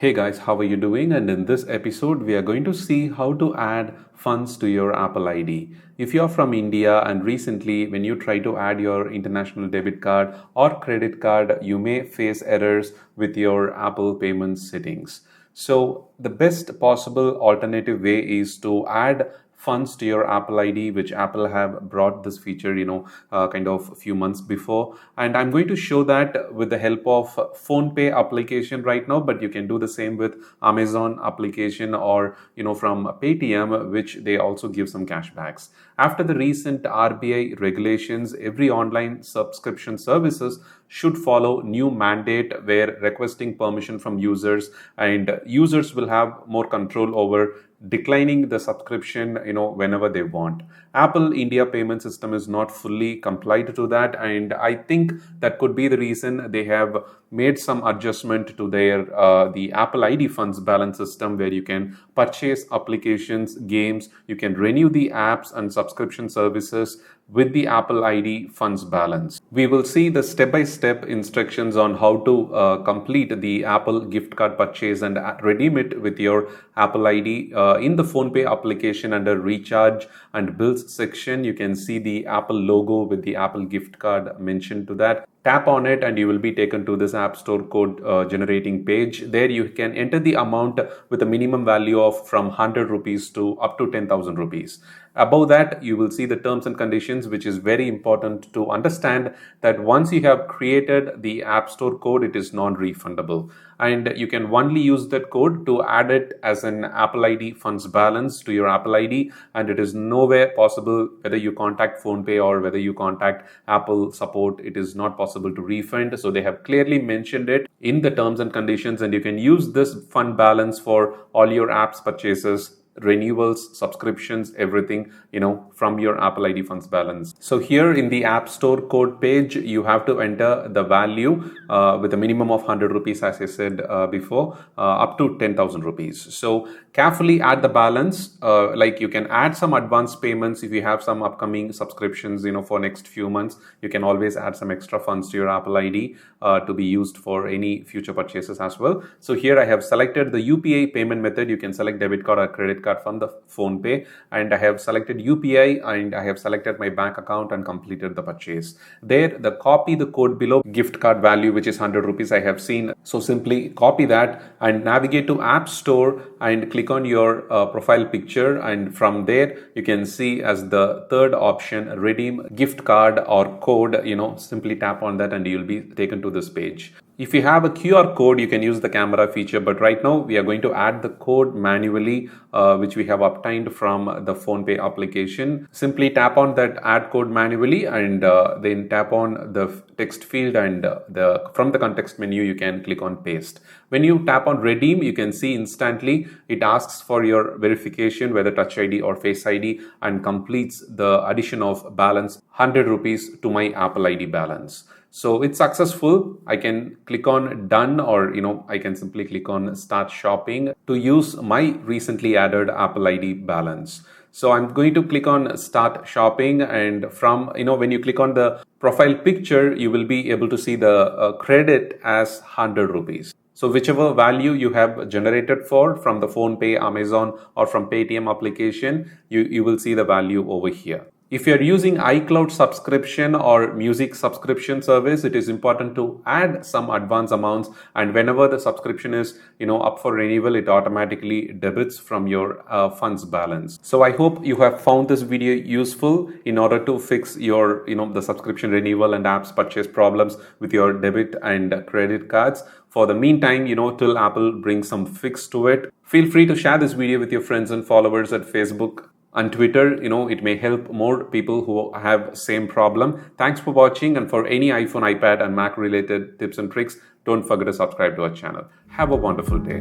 Hey guys, how are you doing? And in this episode, we are going to see how to add funds to your Apple ID. If you're from India and recently when you try to add your international debit card or credit card, you may face errors with your Apple payment settings. So the best possible alternative way is to add funds to your Apple ID, which Apple have brought this feature, kind of a few months before. And I'm going to show that with the help of PhonePe application right now, but you can do the same with Amazon application or, from Paytm, which they also give some cashbacks. After the recent RBI regulations, every online subscription services should follow new mandate where requesting permission from users, and users will have more control over declining the subscription whenever they want. Apple India payment system is not fully complied to that, and I think that could be the reason they have made some adjustment to their the Apple ID funds balance system, where you can purchase applications, games, you can renew the apps and subscription services with the Apple ID funds balance. We will see the step-by-step instructions on how to complete the Apple gift card purchase and redeem it with your Apple ID. In the PhonePe application, under recharge and bills section, you can see the Apple logo with the Apple gift card mentioned to that. Tap on it and you will be taken to this App Store code generating page. There you can enter the amount with a minimum value of from 100 rupees to up to 10,000 rupees. Above that, you will see the terms and conditions, which is very important to understand that once you have created the App Store code, it is non-refundable. And you can only use that code to add it as an Apple ID funds balance to your Apple ID. And it is nowhere possible, whether you contact PhonePe or whether you contact Apple support, it is not possible to refund. So they have clearly mentioned it in the terms and conditions, and you can use this fund balance for all your apps purchases, renewals, subscriptions, everything, from your Apple ID funds balance. So here in the App Store code page, you have to enter the value with a minimum of 100 rupees, as I said before, up to 10,000 rupees. So carefully add the balance. Like you can add some advance payments if you have some upcoming subscriptions, for next few months. You can always add some extra funds to your Apple ID to be used for any future purchases as well. So here I have selected the UPI payment method. You can select debit card or credit card from the PhonePe, and I have selected UPI and I have selected my bank account and completed the purchase. There, copy the code below, gift card value, which is 100 rupees I have seen. So simply copy that and navigate to App Store and click on your profile picture, and from there you can see as the third option, redeem gift card or code. Simply tap on that and you'll be taken to this page. If you have a QR code, you can use the camera feature, but right now we are going to add the code manually, which we have obtained from the PhonePe application. Simply tap on that add code manually and then tap on the text field, and from the context menu you can click on paste. When you tap on redeem, you can see instantly it asks for your verification, whether Touch ID or Face ID, and completes the addition of balance 100 rupees to my Apple ID balance. So it's successful. I can click on done, or I can simply click on start shopping to use my recently added Apple ID balance. So I'm going to click on start shopping, and from when you click on the profile picture, you will be able to see the credit as 100 rupees. So whichever value you have generated from the PhonePe, Amazon, or from Paytm application, you will see the value over here. If you're using iCloud subscription or music subscription service, it is important to add some advance amounts, and whenever the subscription is up for renewal, it automatically debits from your funds balance. So I hope you have found this video useful in order to fix your the subscription renewal and apps purchase problems with your debit and credit cards. For the meantime, till Apple brings some fix to it, feel free to share this video with your friends and followers at Facebook and Twitter. It may help more people who have same problem. Thanks for watching, and for any iPhone, iPad and Mac related tips and tricks, don't forget to subscribe to our channel. Have a wonderful day.